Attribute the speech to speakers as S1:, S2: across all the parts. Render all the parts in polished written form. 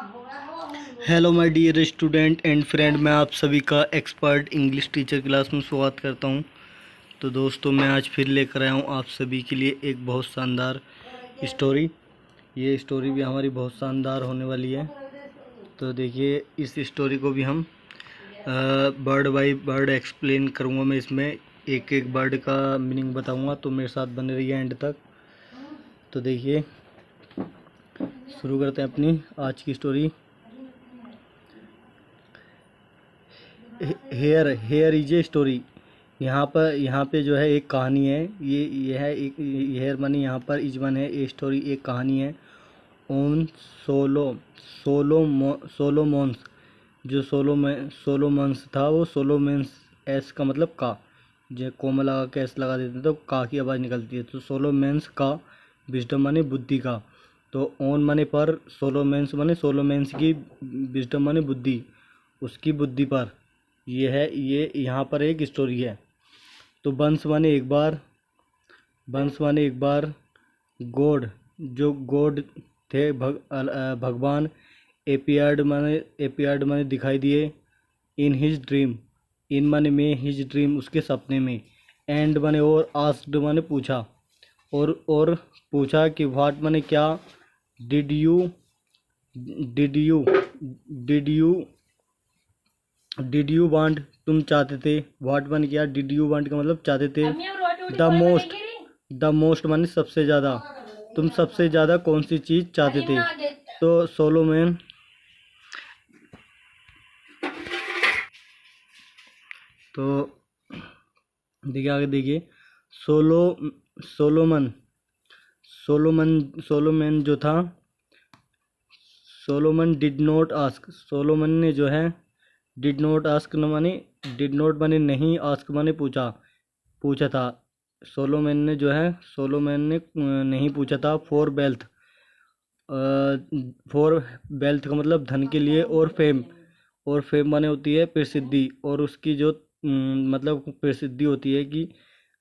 S1: Hello my dear student and friend, मैं आप सभी का एक्सपर्ट इंग्लिश टीचर क्लास में स्वागत करता हूं। तो दोस्तों, मैं आज फिर लेकर आया हूं आप सभी के लिए एक बहुत शानदार स्टोरी। ये स्टोरी भी हमारी बहुत शानदार होने वाली है। तो देखिए, इस स्टोरी को भी हम वर्ड बाय वर्ड एक्सप्लेन करूंगा। मैं इसमें एक एक वर्ड का मीनिंग बताऊंगा, तो मेरे साथ बने रहिए एंड तक। तो देखिए, शुरू करते हैं अपनी आज की story. Here is a story. यहाँ पे जो है एक कहानी है। ये है एक हेयर मानी, यहाँ पर इज वन है, ए स्टोरी एक कहानी है। ओन सोलोमोन्स, जो सोलोमन्स था, वो सोलोमेंस, एस का मतलब का, जो कोमा लगा के एस लगा देते तो का की आवाज़ निकलती है। तो सोलोमेंस का विजडम माने बुद्धि का। तो ओन माने पर, सोलोमेंस माने सोलोमेंस की विजडम माने बुद्धि, उसकी बुद्धि पर। ये यहाँ पर एक स्टोरी है। तो वंस माने एक बार गॉड, जो गॉड थे, भगवान, एपियर्ड माने दिखाई दिए। इन हिज ड्रीम, इन माने में, हिज ड्रीम उसके सपने में। एंड माने और, आस्क्ड माने पूछा, और पूछा कि व्हाट माने क्या, did you did you did you did you want, तुम चाहते थे। व्हाट माने क्या, डिड यू वांट का मतलब चाहते थे। द मोस्ट माने सबसे ज़्यादा, तुम सबसे ज़्यादा कौन सी चीज़ चाहते थे। तो सोलोमन, तो देखिए आगे देखिए। सोलोमन सोलोमन जो था, Solomon did not ask, Solomon ने जो है, डिड नॉट आस्क माने, डिड नॉट माने नहीं, आस्क माने पूछा था। सोलोमन ने नहीं पूछा था। फॉर वेल्थ का मतलब धन के लिए, और फेम माने होती है प्रसिद्धि, और उसकी जो मतलब प्रसिद्धि होती है कि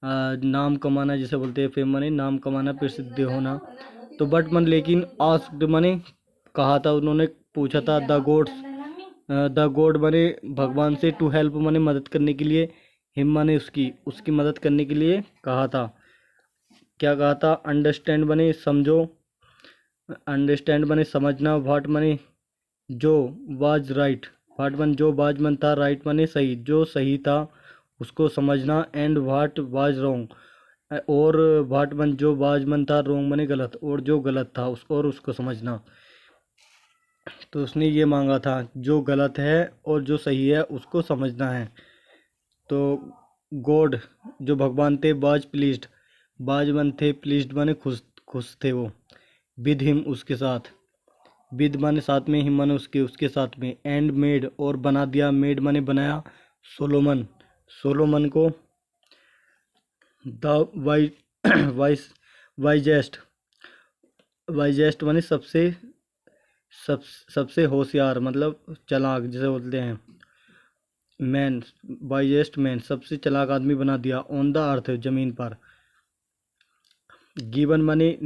S1: नाम कमाना, जिसे बोलते हैं फेम माने नाम कमाना, प्रसिद्ध होना। तो बट मन लेकिन, आस्क्ड माने कहा था, उन्होंने पूछा था। द गॉड माने भगवान से, टू हेल्प माने मदद करने के लिए, हिम माने उसकी मदद करने के लिए कहा था। क्या कहा था, अंडरस्टैंड माने समझो, अंडरस्टैंड माने समझना, व्हाट माने जो, वाज राइट, व्हाट माने जो, वाज मन था, राइट माने सही, जो सही था उसको समझना। एंड व्हाट वाज रॉन्ग, और व्हाट मन जो, वाज मन था, रॉन्ग माने गलत, और जो गलत था उसको समझना। तो उसने ये मांगा था, जो गलत है और जो सही है उसको समझना है। तो गॉड, जो भगवान थे, बाज मन थे, प्लीज्ड माने खुश थे वो। विद हिम, उसके साथ, विद माने साथ में, हिम माने उसके साथ में। एंड मेड, और बना दिया, मेड माने बनाया, सोलोमन को, द वाइ वाइस वाइजेस्ट, माने सबसे होशियार, मतलब चालाक जिसे बोलते हैं, मैन, वाइजेस्ट मैन, सबसे चालाक आदमी बना दिया। ऑन द अर्थ, जमीन पर। गिवन माने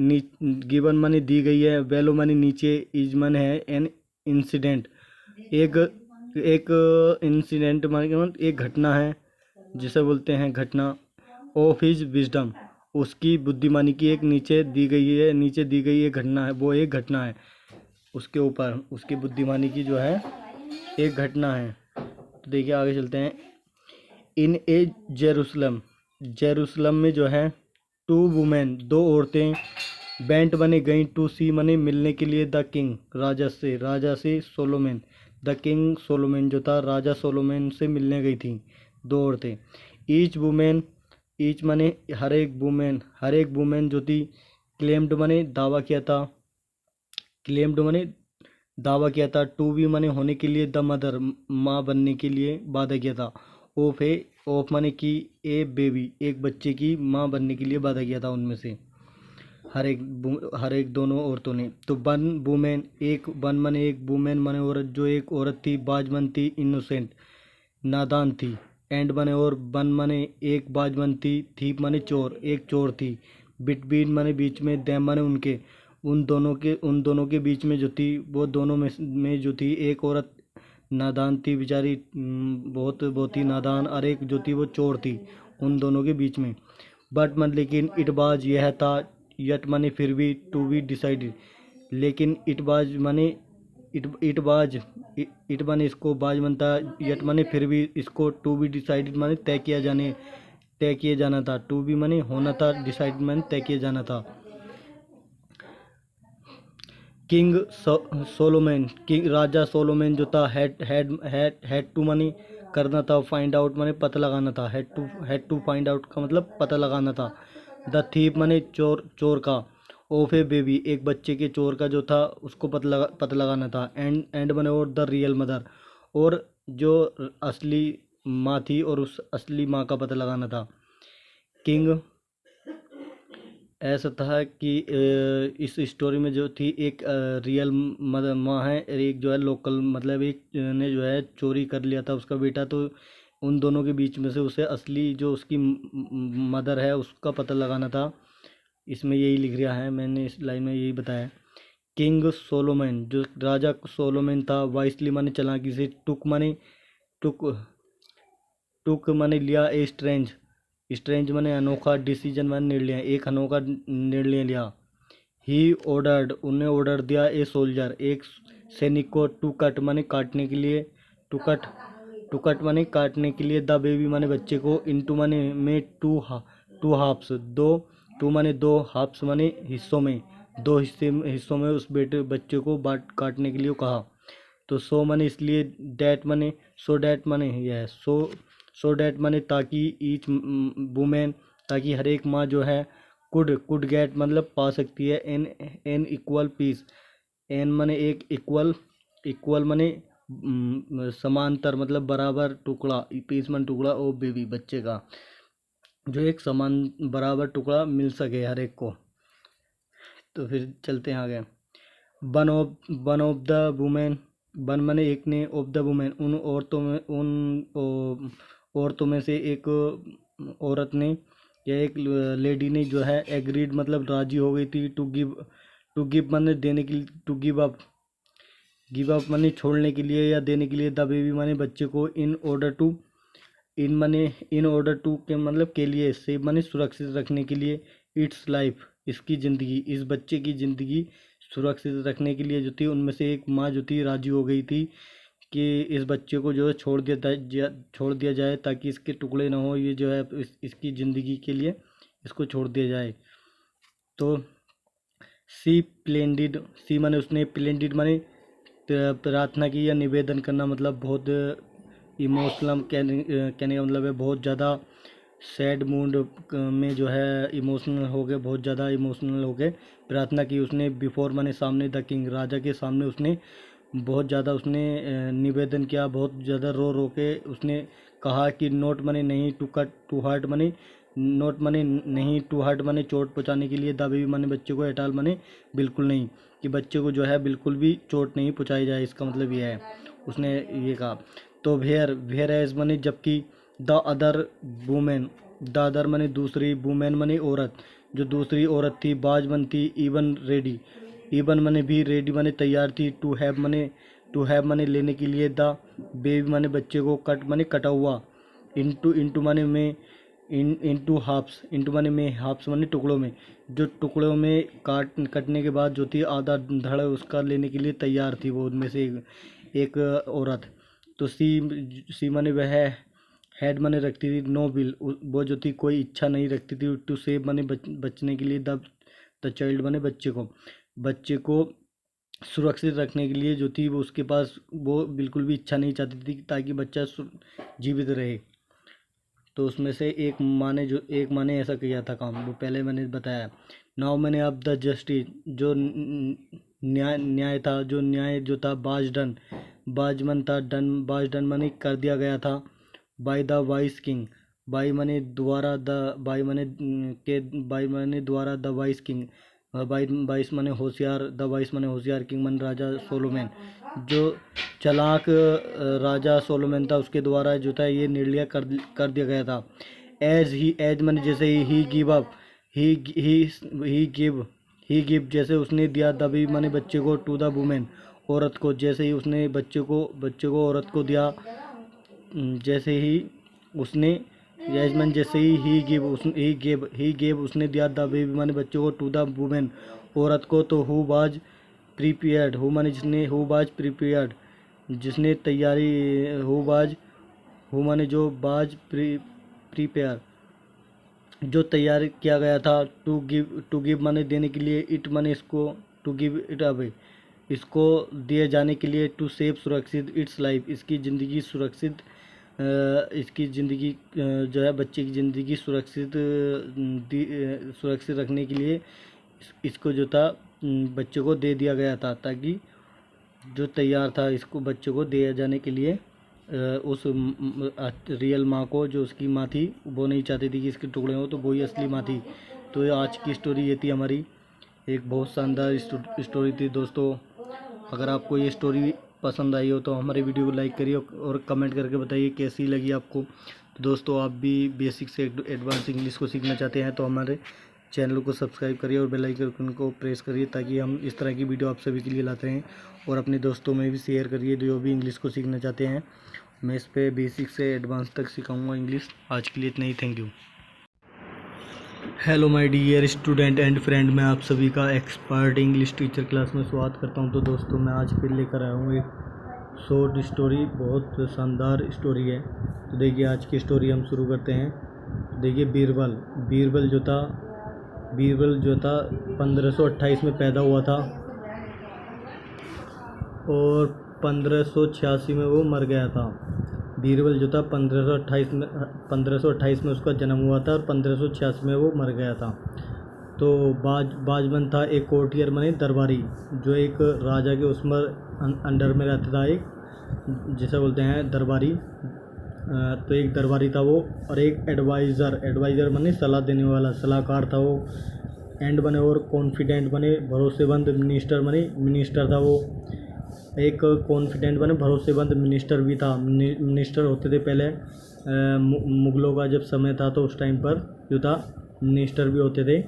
S1: दी गई है। वेलो माने नीचे। इज मन है एन इंसिडेंट, एक इंसिडेंट माने एक घटना है, जिसे बोलते हैं घटना। ऑफ हिज विजडम, उसकी बुद्धिमानी की एक नीचे दी गई एक घटना है, वो एक घटना है उसके ऊपर, उसकी बुद्धिमानी की जो है एक घटना है। तो देखिए आगे चलते हैं। इन ए जेरूसलम में जो है, टू वुमेन, दो औरतें, बेंट बने गई, टू सी मने मिलने के लिए, द किंग, राजा से सोलोमन, द किंग सोलोमन जो था, राजा सोलोमन से मिलने गई थी दो औरतें। ईच मने हर एक वुमेन जो थी, क्लेम्ड मने दावा किया था, टू बी मने होने के लिए, द मदर माँ बनने के लिए वादा किया था। ऑफ मने की, ए बेबी, एक बच्चे की माँ बनने के लिए वादा किया था उनमें से, हर एक दोनों औरतों ने। तो वन मने एक, वुमेन मने औरत, जो एक औरत थी, बाजमन थी, इनोसेंट नादान थी। एंड मने और, वन मने एक, बाजमन थी, थीप मने चोर, एक चोर थी। बिटवीन मने बीच में, दैम मने उनके, उन दोनों के बीच में जो थी, वो दोनों में जो थी, एक औरत नादान थी बेचारी, बहुत ही नादान, और एक जो थी वो चोर थी उन दोनों के बीच में। बट मन लेकिन इटबाज यह था, यट माने फिर भी, टू बी डिसाइडेड, लेकिन इटबाज माने इटबाज, इट माने इसको बाज बनता, यट माने फिर भी, इसको टू बी डिसाइडेड माने तय किया जाना था, टू बी माने होना था, डिसाइडेड माने तय किया जाना था। किंग सोलोमन, किंग राजा सोलोमन जो था, हैड टू माने करना था, फाइंड आउट माने पता लगाना था, हैड टू फाइंड आउट का मतलब पता लगाना था। द थीप माने चोर का, ऑफ ए बेबी एक बच्चे के चोर का जो था उसको पता लगाना था। एंड माने और द रियल मदर, और जो असली माँ थी और उस असली माँ का पता लगाना था। किंग ऐसा था कि इस स्टोरी में जो थी, एक रियल मदर माँ है, एक जो है लोकल, मतलब एक ने जो है चोरी कर लिया था उसका बेटा, तो उन दोनों के बीच में से उसे असली जो उसकी मदर है उसका पता लगाना था। इसमें यही लिख रहा है, मैंने इस लाइन में यही बताया। किंग सोलोमन, जो राजा सोलोमन था, वाइसली माने चालाकी से, टुक टुक माने लिया, ए स्ट्रेंज माने अनोखा, डिसीजन माने निर्णय, एक अनोखा निर्णय लिया। ही ऑर्डर्ड, उन्हें ऑर्डर दिया, ए सोल्जर एक सैनिक को, टू कट माने काटने के लिए, टू कट माने काटने के लिए, द बेबी माने बच्चे को, इनटू माने में, टू हाफ्स दो, टू माने दो, हाफ्स माने हिस्सों में, दो हिस्सों में उस बच्चे को काटने के लिए कहा। तो सो माने इसलिए, डैट माने सो, डैट माने यह सो डैट माने ताकि, ईच वुमेन ताकि हर एक माँ जो है, कुड गेट मतलब पा सकती है, एन इक्वल पीस, एन माने एक, इक्वल माने समांतर मतलब बराबर टुकड़ा, पीस माने टुकड़ा, ओ बेबी बच्चे का, जो एक समान बराबर टुकड़ा मिल सके हर एक को। तो फिर चलते हैं आगे। One of the women, one माने एक ने, ऑफ द वुमेन उन औरतों में से एक औरत ने, या एक लेडी ने जो है, एग्रीड मतलब राजी हो गई थी, टू गिव माने देने के लिए, टू गिव अप माने छोड़ने के लिए या देने के लिए, द बेबी माने बच्चे को, इन ऑर्डर टू के मतलब के लिए, सेव माने सुरक्षित रखने के लिए, इट्स लाइफ इसकी ज़िंदगी, इस बच्चे की ज़िंदगी सुरक्षित रखने के लिए जो थी, उनमें से एक माँ जो थी राजी हो गई थी कि इस बच्चे को जो है छोड़ दिया जाए, ताकि इसके टुकड़े ना हो, ये जो है इसकी ज़िंदगी के लिए इसको छोड़ दिया जाए। तो सी माने उसने, प्लेंडिड माने प्रार्थना की या निवेदन करना, मतलब बहुत इमोशनल कहने का मतलब है, बहुत ज़्यादा सैड मूड में जो है इमोशनल हो गए, बहुत ज़्यादा इमोशनल हो गए, प्रार्थना की उसने, बिफोर माने सामने, द किंग राजा के सामने उसने बहुत ज़्यादा उसने निवेदन किया, बहुत ज़्यादा रो के उसने कहा कि नोट माने नहीं, टू कट टू हार्ट माने, नोट माने नहीं, टू हार्ट माने चोट पहुँचाने के लिए, द बेबी माने बच्चे को, एटाल माने बिल्कुल नहीं, कि बच्चे को जो है बिल्कुल भी चोट नहीं पहुँचाई जाए, इसका मतलब ये है उसने ये कहा। तो वेयर एज माने जबकि, the other women, the other माने दूसरी, वुमेन माने औरत, जो दूसरी औरत थी, बाज मन थी, इवन रेडी, इवन माने भी, रेडी माने तैयार थी, टू हैव माने लेने के लिए, द बेबी माने बच्चे को, कट माने कटा हुआ, इंटू माने में, इंटू माने में, हाफ्स माने टुकड़ों में, जो टुकड़ों में कटने के बाद जो थी, आधा धड़ उसका लेने के लिए तैयार थी, वो उनमें से एक औरत। तो सी माने वह हेड माने रखती थी, नो विल वो जो थी कोई इच्छा नहीं रखती थी, टू सेव माने बचने के लिए, द चाइल्ड माने बच्चे को सुरक्षित रखने के लिए जो थी, वो उसके पास वो बिल्कुल भी इच्छा नहीं चाहती थी ताकि बच्चा जीवित रहे। तो उसमें से एक माँ ने ऐसा किया था काम, वो पहले मैंने बताया। नाउ मैंने अब द जस्टिस, जो न्याय था, जो न्याय जो था, बाजमन था, बाज डन माने कर दिया गया था, by the vice king, by माने द्वारा, द बाई माने के, बाई माने द्वारा, द वाइस किंग, बाईस माने होशियार, द वाइस माने होशियार, किंग माने राजा सोलोमन, जो चालाक राजा सोलोमन था, उसके द्वारा जो था ये निर्णय कर दिया गया था। एज माने जैसे ही गिव अप, ही ही गिव जैसे उसने दिया, द बेबी माने बच्चे को, टू द वुमेन औरत को, जैसे ही उसने बच्चे को औरत को दिया, जैसे ही उसने यजमान, जैसे ही गिव ही गेव उसने दिया, द बेबी माने बच्चे को, टू द वुमेन औरत को, तो हु बाज प्रिपेयर्ड, हु माने जिसने, हु बाज प्रिपेयर्ड जिसने तैयारी, हु माने जो, बाज प्रिपेयर जो तैयार किया गया था, टू गिव माने देने के लिए, इट माने इसको, टू गिव इट अवे इसको दिए जाने के लिए, टू सेव सुरक्षित इट्स लाइफ इसकी ज़िंदगी सुरक्षित, इसकी ज़िंदगी जो है बच्चे की ज़िंदगी सुरक्षित रखने के लिए इसको जो था बच्चे को दे दिया गया था, ताकि जो तैयार था इसको बच्चे को दिए जाने के लिए, उस रियल माँ को, जो उसकी माँ थी, वो नहीं चाहती थी कि इसके टुकड़े हो, तो वही असली माँ थी। तो आज की स्टोरी ये थी हमारी, एक बहुत शानदार स्टोरी थी दोस्तों। अगर आपको ये स्टोरी पसंद आई हो तो हमारे वीडियो को लाइक करिए और कमेंट करके बताइए कैसी लगी आपको। तो दोस्तों, आप भी बेसिक से एडवांस इंग्लिश को सीखना चाहते हैं तो हमारे चैनल को सब्सक्राइब करिए और बेल आइकन को प्रेस करिए, ताकि हम इस तरह की वीडियो आप सभी के लिए लाते हैं। और अपने दोस्तों में भी शेयर करिए जो भी इंग्लिश को सीखना चाहते हैं। मैं इस पर बेसिक से एडवांस तक सिखाऊंगा इंग्लिश। आज के लिए इतना ही, thank you. Hello my dear student and friend, मैं आप सभी का एक्सपर्ट इंग्लिश टीचर क्लास में स्वागत करता हूं। तो दोस्तों, मैं आज फिर लेकर आया हूं एक शॉर्ट स्टोरी, बहुत शानदार स्टोरी है। तो देखिए, आज की स्टोरी हम शुरू करते हैं। देखिए, बीरबल जो था 1528 में पैदा हुआ था और 1586 में वो मर गया था। बीरबल जो था 1528 में उसका जन्म हुआ था और 1586 में वो मर गया था। तो बाजबन था एक कोर्टियर माने दरबारी, जो एक राजा के उसमें अंडर में रहता था, एक जिसे बोलते हैं दरबारी। तो एक दरबारी था वो, और एक एडवाइज़र माने सलाह देने वाला, सलाहकार था वो। एंड बने और कॉन्फिडेंट बने भरोसेमंद मिनिस्टर था वो। एक कॉन्फिडेंट बने भरोसेमंद मिनिस्टर भी था। मिनिस्टर होते थे पहले, मुगलों का जब समय था तो उस टाइम पर जो था मिनिस्टर भी होते थे।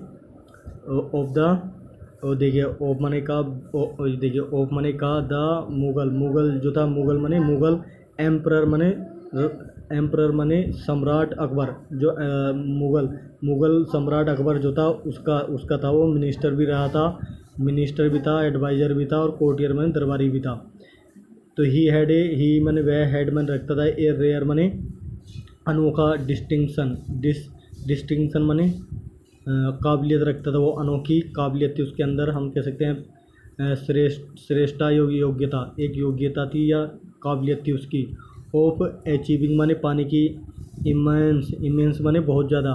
S1: ऑफ द, और देखिए ऑफ मने का, देखिए ऑफ मने का द मुगल जो था, मुगल एम्परर मने सम्राट अकबर, जो मुगल सम्राट अकबर जो था उसका था वो मिनिस्टर भी रहा था, एडवाइज़र भी था और कोर्टियर मैन दरबारी भी था। तो ही मने वह हेड मैन रखता था ए रेयर मने अनोखा डिस्टिंक्शन मने काबिलियत रखता था वो, अनोखी काबिलियत थी उसके अंदर। हम कह सकते हैं श्रेष्ठता योग्यता, एक योग्यता थी या काबिलियत थी उसकी। ऑफ अचीविंग माने पाने की, इमेंस माने बहुत ज़्यादा,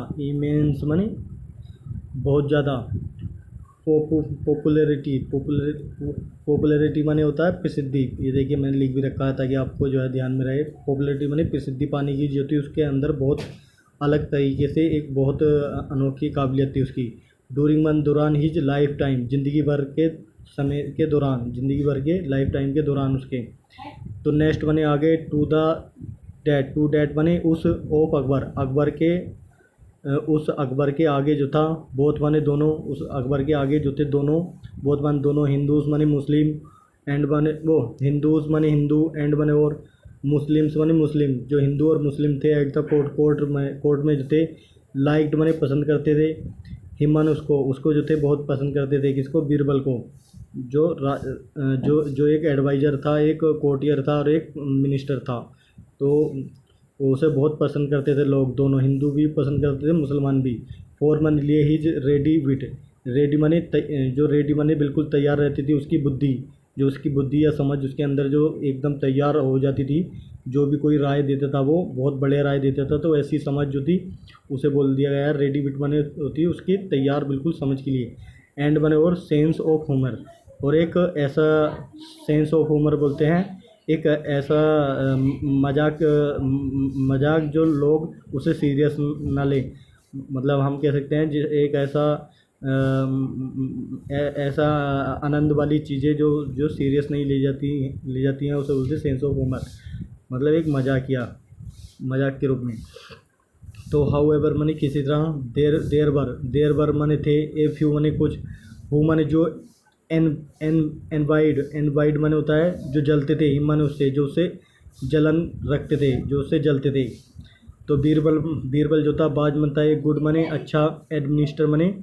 S1: पॉपुलैरिटी माने होता है प्रसिद्धि। ये देखिए मैंने लिख भी रखा है ताकि आपको जो है ध्यान में रहे। पॉपुलैरिटी माने प्रसिद्धि पाने की जो थी उसके अंदर बहुत अलग तरीके से एक बहुत अनोखी काबिलियत थी उसकी। दौरान हिज लाइफ टाइम, ज़िंदगी भर के लाइफ टाइम के दौरान उसके। तो नेक्स्ट बने आगे, टू डैट बने उस, ऑफ उस अकबर के आगे जो था, बोथ माने दोनों, उस अकबर के आगे जो थे दोनों, बोथ माने दोनों, हिंदूज माने मुस्लिम, एंड माने वो हिंदूज माने हिंदू, एंड माने और मुस्लिम्स माने मुस्लिम, जो हिंदू और मुस्लिम थे एट द कोर्ट में जो थे, लाइक्ड माने पसंद करते थे, हिम माने उसको जो थे बहुत पसंद करते थे, किसको, बीरबल को, जो एक एडवाइज़र था, एक कोर्टियर था और एक मिनिस्टर था। तो उसे बहुत पसंद करते थे लोग, दोनों, हिंदू भी पसंद करते थे, मुसलमान भी। फॉर मन लिए ही रेडी माने बिल्कुल तैयार रहती थी उसकी बुद्धि, जो उसकी बुद्धि या समझ उसके अंदर जो एकदम तैयार हो जाती थी। जो भी कोई राय देता था वो बहुत बढ़िया राय देता था, तो ऐसी समझ जो थी उसे बोल दिया गया रेडी विट माने होती है उसकी तैयार बिल्कुल समझ के लिए। एंड बने और सेंस ऑफ ह्यूमर, और एक ऐसा सेंस ऑफ ह्यूमर बोलते हैं, एक ऐसा मजाक जो लोग उसे सीरियस ना ले, मतलब हम कह सकते हैं एक ऐसा आनंद वाली चीज़ें जो सीरियस नहीं ले जाती हैं, उसे बोलते सेंस ऑफ ह्यूमर, मतलब एक मजाक के रूप में। तो हाउ एवर माने किसी तरह, देर बर माने थे, ए फ्यू माने कुछ, हु माने जो, एन एन एनवाइड माने होता है जो जलते थे, हिम माने उससे जो उससे जलन रखते थे, जो उससे जलते थे। तो बीरबल जो था, बाज बनता है गुड माने अच्छा, एडमिनिस्टर माने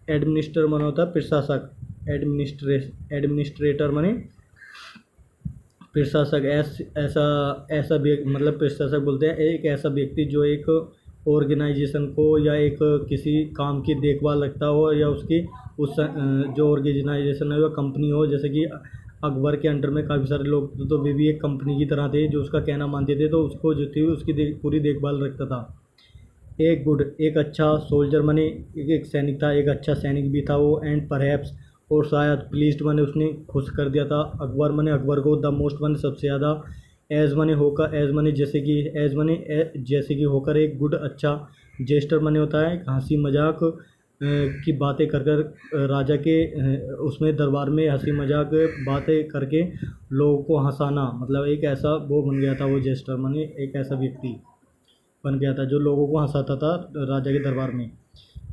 S1: एडमिनिस्टर माने होता है प्रशासक, एडमिनिस्ट्रेटर माने प्रशासक। ऐसा मतलब प्रशासक बोलते हैं एक ऐसा व्यक्ति जो एक ऑर्गेनाइजेशन को या एक किसी काम की देखभाल रखता हो, या उसकी जो ऑर्गेनाइजेशन है वह कंपनी हो। जैसे कि अकबर के अंडर में काफ़ी सारे लोग थे, तो वे भी एक कंपनी की तरह थे जो उसका कहना मानते थे, तो उसको जो थी उसकी पूरी देखभाल रखता था। एक गुड, एक अच्छा, सोल्जर माने एक सैनिक था, एक अच्छा सैनिक भी था वो। एंड परहैप्स, और शायद, प्लीज्ड माने उसने खुश कर दिया था अकबर माने अकबर को। द मोस्ट माने सबसे ज़्यादा। एज माने होकर, एज माने जैसे कि, एज माने जैसे कि होकर। एक गुड अच्छा, जेस्टर माने होता है हंसी मजाक की बातें कर कर राजा के उसमें दरबार में हंसी मजाक बातें करके लोगों को हंसाना, मतलब एक ऐसा वो बन गया था वो जेस्टर माने एक ऐसा व्यक्ति बन गया था जो लोगों को हंसाता था राजा के दरबार में।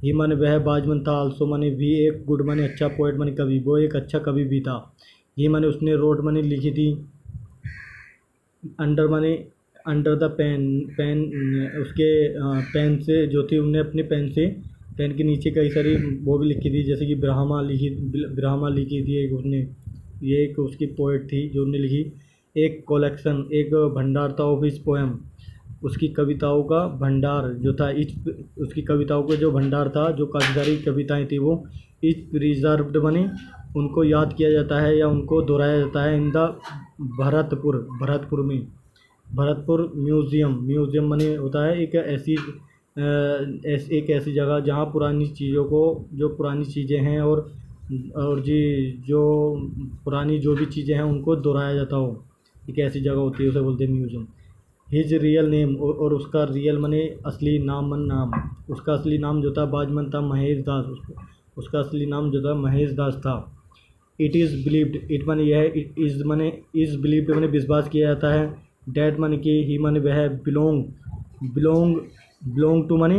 S1: ही माने वह, बाजमन था आल्सो माने भी, एक गुड माने अच्छा, पोएट माने कवि, वो एक अच्छा कवि भी था। ही माने उसने रोट माने लिखी थी, अंडर माने अंडर द पेन, पेन उसके पेन से जो थी, उनने अपने पेन से पेन के नीचे कई सारी वो भी लिखी थी, जैसे कि ब्राह्मा लिखी थी एक उसने, ये एक उसकी पोएट थी जो उन्होंने लिखी। एक कलेक्शन, एक भंडार था ऑफ हिज पोएम, उसकी कविताओं का भंडार जो था, इच उसकी कविताओं का जो भंडार था, जो काफ़ी सारी कविताएं थी वो। इच प्रिजर्व्ड बने, उनको याद किया जाता है या उनको दोहराया जाता है इन द भरतपुर में। भरतपुर म्यूज़ियम बने होता है एक ऐसी एक ऐसी जगह जहाँ पुरानी चीज़ों को, जो पुरानी चीज़ें हैं और जी जो पुरानी जो भी चीज़ें हैं उनको दोहराया जाता हो, एक ऐसी जगह होती है, उसे बोलते हैं म्यूज़ियम। हिज रियल नेम, और उसका रियल मने असली नाम, उसका असली नाम जो था बाजमन था महेश दास, उसका असली नाम जो था महेश दास था। इट इज़ बिलीव्ड, इट माने यह, इट इज़ माने इज़ बिलीव्ड माने विश्वास किया जाता है। डैट माने कि, ही माने वह, बिलोंग बिलोंग टू माने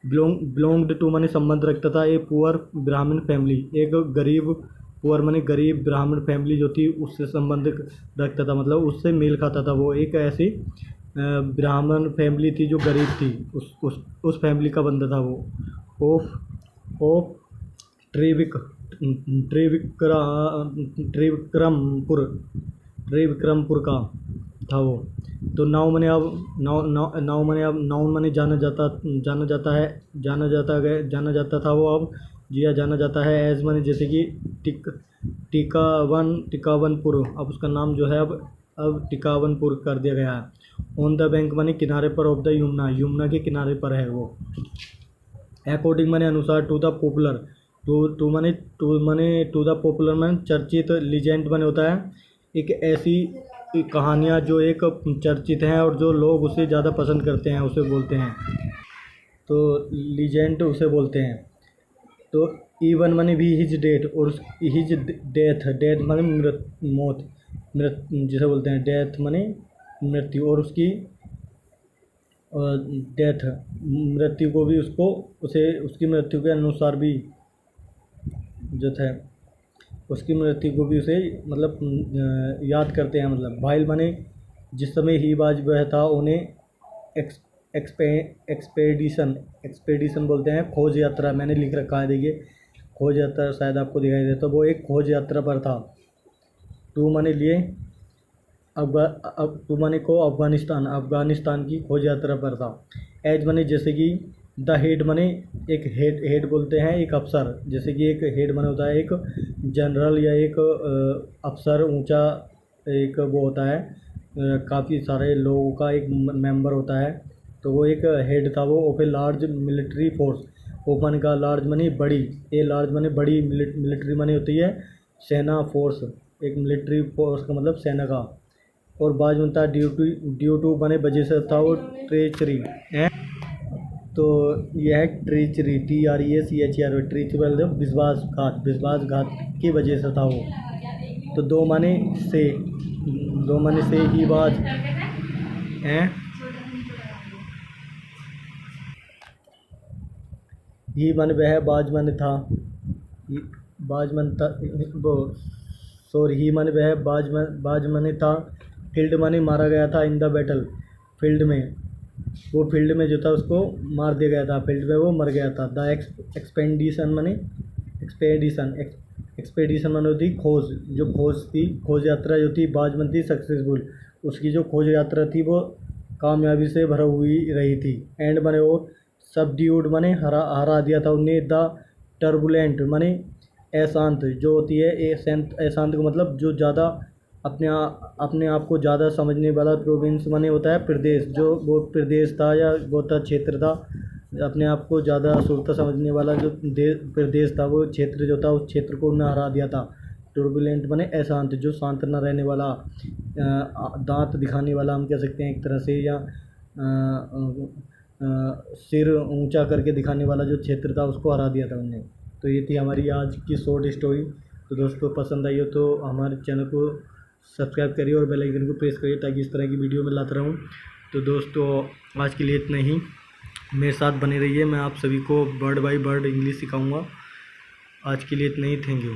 S1: बिलोंग्ड टू माने संबंध रखता था ए पुअर ब्राह्मण फैमिली, एक गरीब, पुअर माने गरीब, ब्राह्मण फैमिली जो थी उससे संबंध रखता था, मतलब उससे मेल खाता था। वो एक ऐसी ब्राह्मण फैमिली थी जो गरीब थी, उस फैमिली का बंदा था वो। ऑफ ट्रिविक ट्रिविक्रा त्रिविक्रमपुर का था वो। तो नाउ मने अब नाउन मने जाना जाता था वो अब, जिया जाना जाता है। एज मने जैसे कि टिकावनपुर, अब उसका नाम जो है अब टिकावनपुर कर दिया गया है। ऑन द बैंक मने किनारे पर, ऑफ द यमुना के किनारे पर है वो। अकॉर्डिंग मने अनुसार, to the popular, to the popular माने चर्चित, लीजेंड माने होता है एक ऐसी कहानियाँ जो एक चर्चित हैं और जो लोग उसे ज़्यादा पसंद करते हैं, उसे बोलते हैं, तो लीजेंड उसे बोलते हैं। तो इवन माने भी हिज डेट, और हिज डेथ माने मौत, जिसे बोलते हैं डेथ माने मृत्यु, और उसकी डेथ मृत्यु को भी उसकी मृत्यु के अनुसार भी जो था, उसकी मृत्यु को भी उसे मतलब याद करते हैं। मतलब भाइल माने जिस समय ही बाज वह था, उन्हें एक्सपेडिशन बोलते हैं, खोज यात्रा, मैंने लिख रखा है देखिए, खोज यात्रा शायद आपको दिखाई दे, तो वो एक खोज यात्रा पर था। टू माने लिए, टू माने को अफगानिस्तान की खोज यात्रा पर था। एज माने जैसे कि, द हेड माने एक हेड बोलते हैं एक अफसर, जैसे कि एक हेड माने होता है एक जनरल या एक अफसर, ऊंचा एक वो होता है, काफ़ी सारे लोगों का एक मेंबर होता है, तो वो एक हेड था वो। Of a large military force, open का लार्ज माने बड़ी, ए लार्ज माने बड़ी, मिलिट्री माने होती है सेना, फोर्स एक मिलिट्री फोर्स का मतलब सेना का। और बाज बनता है ड्यू टू माने वजह से था वो ट्रेचरी है, तो यह है ट्रीचरी, TREACHER, ट्रीचरी मतलब विश्वासघात की वजह से था वो। तो दो माने से ही बाज हैं, ही माने वह, बाज माने था, बाज मनता वो सॉरी, ही माने वह, बाज माने था, फील्ड माने मारा गया था, इन द बैटल फील्ड में, वो फील्ड में जो था उसको मार दिया गया था, फील्ड में वो मर गया था। द एक्सपेंडिशन माने एक्सपेडिशन माने होती खोज, जो खोज थी, खोज यात्रा जो थी, बाजमन थी सक्सेसफुल, उसकी जो खोज यात्रा थी वो कामयाबी से भरा हुई रही थी। एंड माने वो सबड्यूड माने हरा दिया था उन्हें। द टर्बुलेंट माने अशांत, जो होती है अशांत का मतलब जो ज़्यादा अपने आप को ज़्यादा समझने वाला। प्रोविंस माने होता है प्रदेश, जो वो प्रदेश था या वो था क्षेत्र था, अपने आप को ज़्यादा सुरता समझने वाला जो प्रदेश था, वो क्षेत्र जो था उस क्षेत्र को उन्हें हरा दिया था। टर्बुलेंट माने अशांत, जो शांत न रहने वाला, दांत दिखाने वाला हम कह सकते हैं एक तरह से, या सिर ऊंचा करके दिखाने वाला जो क्षेत्र था उसको हरा दिया था उन्हें। तो ये थी हमारी आज की शॉर्ट स्टोरी। तो दोस्तों पसंद आई हो तो हमारे चैनल को सब्सक्राइब करिए और बेल आइकन को प्रेस करिए ताकि इस तरह की वीडियो मैं लाता रहूँ। तो दोस्तों आज के लिए इतना ही, मेरे साथ बने रहिए, मैं आप सभी को वर्ड बाय वर्ड इंग्लिश सिखाऊंगा। आज के लिए इतना ही, थैंक यू।